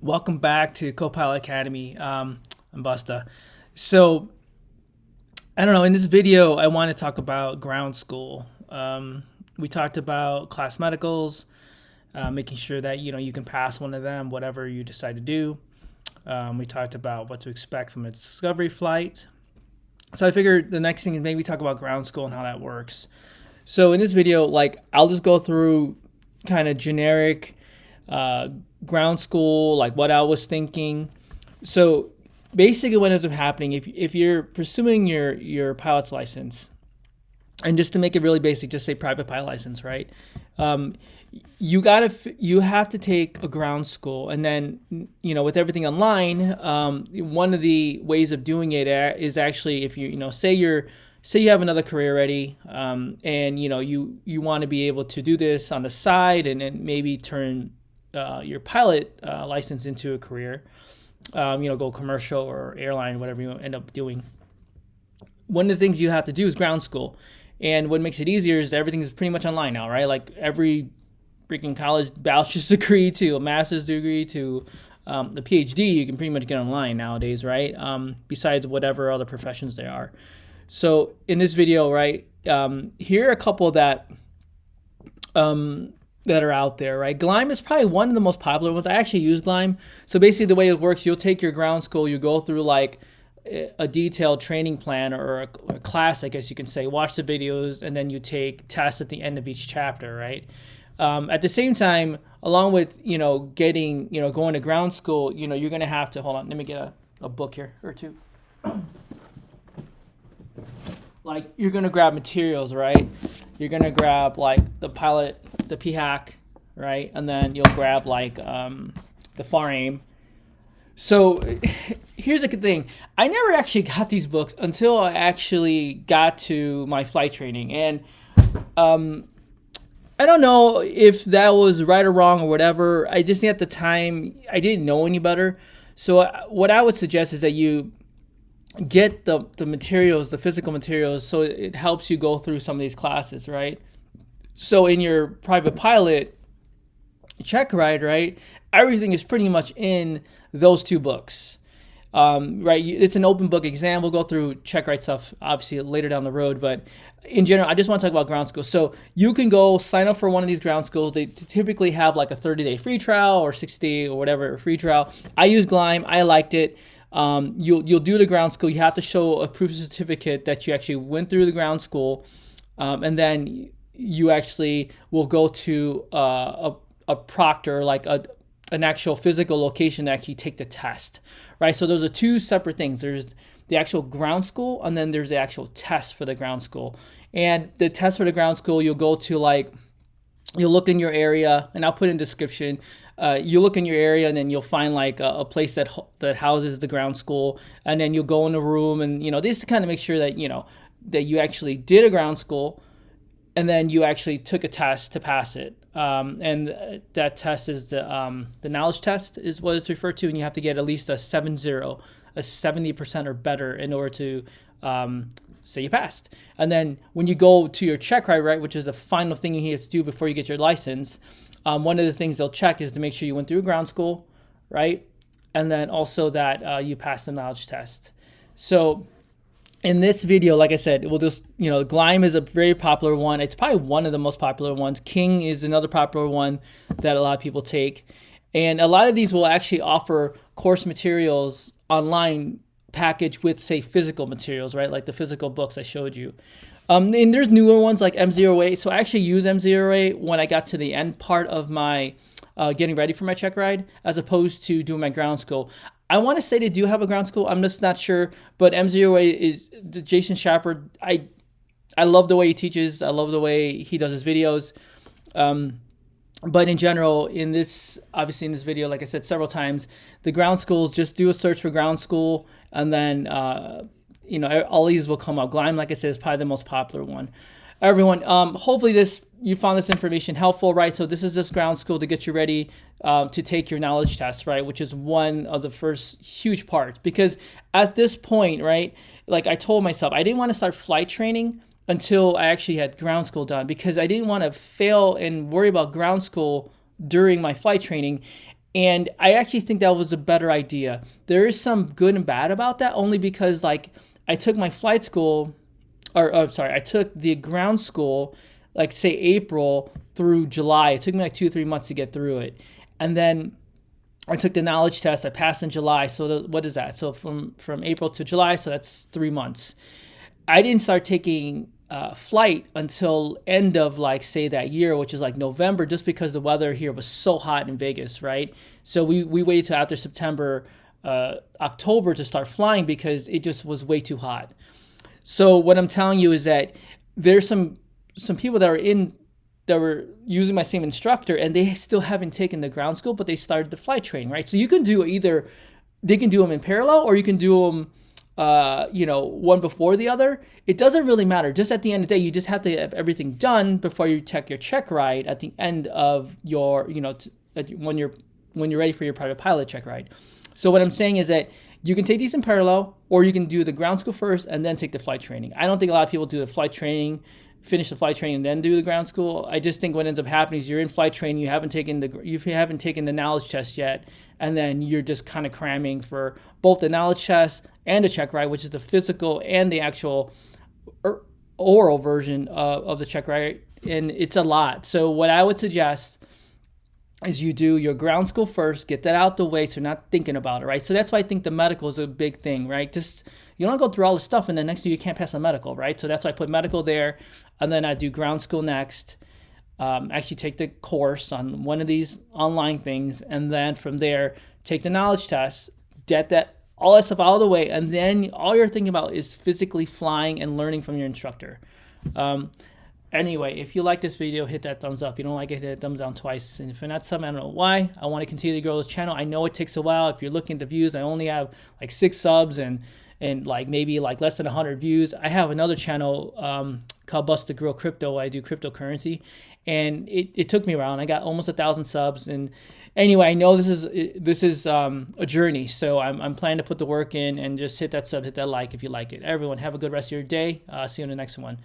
Welcome back to Copilot Academy. I'm Busta. So, I don't know, in this video, I want to talk about ground school. We talked about class medicals, making sure that you can pass one of them, whatever you decide to do. We talked about what to expect from a discovery flight. So I figured the next thing is maybe talk about ground school and how that works. So in this video, I'll just go through kind of generic ground school, like what I was thinking. So basically what ends up happening, if you're pursuing your pilot's license, and just to make it really basic, just say private pilot license, right? You have to take a ground school, and then with everything online, one of the ways of doing it is actually if say you have another career ready, and you want to be able to do this on the side, and then maybe turn your pilot license into a career, go commercial or airline, whatever you end up doing. One of the things you have to do is ground school. And what makes it easier is everything is pretty much online now, right? Like every freaking college bachelor's degree to a master's degree to the PhD, you can pretty much get online nowadays, right? Besides whatever other professions there are. So in this video, right, here are a couple that are out there, right? Gleim is probably one of the most popular ones. I actually use Gleim. So basically the way it works, you'll take your ground school, you go through like a detailed training plan or a class, I guess you can say, watch the videos, and then you take tests at the end of each chapter, right? At the same time, along with, getting, going to ground school, you're going to have to, hold on, let me get a book here or two. Like you're going to grab materials, right? You're going to grab like the pilot, the PHAC, right? And then you'll grab like the FAR-AIM. So here's the good thing. I never actually got these books until I actually got to my flight training. And I don't know if that was right or wrong or whatever. I just think at the time I didn't know any better. So what I would suggest is that you get the materials, the physical materials, so it helps you go through some of these classes, right? So in your private pilot check ride, right, everything is pretty much in those two books, right? It's an open book exam. We'll go through check ride stuff obviously later down the road, but in general, I just want to talk about ground school. So you can go sign up for one of these ground schools. They typically have like a 30-day free trial or 60 or whatever free trial. I use Gleim. I liked it. You'll do the ground school. You have to show a proof of certificate that you actually went through the ground school, and then you actually will go to a proctor, like an actual physical location to actually take the test, right? So those are two separate things. There's the actual ground school, and then there's the actual test for the ground school. And the test for the ground school, you'll go to you'll look in your area, and I'll put in description. You look in your area, and then you'll find like a place that houses the ground school, and then you'll go in the room, and this to kind of make sure that that you actually did a ground school, and then you actually took a test to pass it. And that test is the knowledge test is what it's referred to, and you have to get at least a 70% or better in order to say you passed. And then when you go to your check ride, right, which is the final thing you have to do before you get your license, one of the things they'll check is to make sure you went through ground school, right? And then also that you passed the knowledge test. So in this video, like I said, we'll just, Gleim is a very popular one. It's probably one of the most popular ones. King is another popular one that a lot of people take. And a lot of these will actually offer course materials online packaged with, say, physical materials, right? Like the physical books I showed you. And there's newer ones like M08. So I actually use M08 when I got to the end part of my getting ready for my check ride, as opposed to doing my ground school. I want to say they do have a ground school. I'm just not sure. But M08 is Jason Shepard. I love the way he teaches. I love the way he does his videos. But in general, obviously in this video, like I said several times, the ground schools, just do a search for ground school, and then all these will come up. Gleim, like I said, is probably the most popular one. Everyone, hopefully you found this information helpful, right? So this is just ground school to get you ready to take your knowledge test, right? Which is one of the first huge parts, because at this point, right, like I told myself, I didn't want to start flight training until I actually had ground school done, because I didn't want to fail and worry about ground school during my flight training. And I actually think that was a better idea. There is some good and bad about that, only because like I took my flight school, or sorry, I took the ground school, like say April through July. It took me like 2 or 3 months to get through it, and then I took the knowledge test. I passed in July. So what is that? So from April to July, so that's 3 months. I didn't start taking flight until end of like say that year, which is like November, just because the weather here was so hot in Vegas, right? So we waited till after September, October to start flying because it just was way too hot. So what I'm telling you is that there's some people that were using my same instructor, and they still haven't taken the ground school, but they started the flight training, right? So you can do either, they can do them in parallel, or you can do them, one before the other. It doesn't really matter. Just at the end of the day, you just have to have everything done before you check your check ride at the end of your, when you're ready for your private pilot check ride. So what I'm saying is that you can take these in parallel, or you can do the ground school first and then take the flight training. I don't think a lot of people do the flight training, finish the flight training, and then do the ground school. I just think what ends up happening is you're in flight training, you haven't taken the knowledge test yet, and then you're just kind of cramming for both the knowledge test and the check ride, which is the physical and the actual oral version of the check ride, and it's a lot. So what I would suggest is you do your ground school first, get that out the way so you're not thinking about it, right? So that's why I think the medical is a big thing, right? Just, you don't go through all the stuff and then next thing you can't pass a medical, right? So that's why I put medical there, and then I do ground school next. Actually take the course on one of these online things, and then from there, take the knowledge test, get that all that stuff out of the way, and then all you're thinking about is physically flying and learning from your instructor. Anyway, if you like this video, hit that thumbs up. If you don't like it, hit that thumbs down twice. And if you're not subbing, I don't know why. I want to continue to grow this channel. I know it takes a while. If you're looking at the views, I only have like 6 subs and like maybe like less than 100 views. I have another channel called Bust the Grill Crypto. I do cryptocurrency, and it took me around. I got almost 1,000 subs. And anyway, I know this is a journey, so I'm planning to put the work in, and just hit that sub, hit that like if you like it. Everyone, have a good rest of your day. See you in the next one.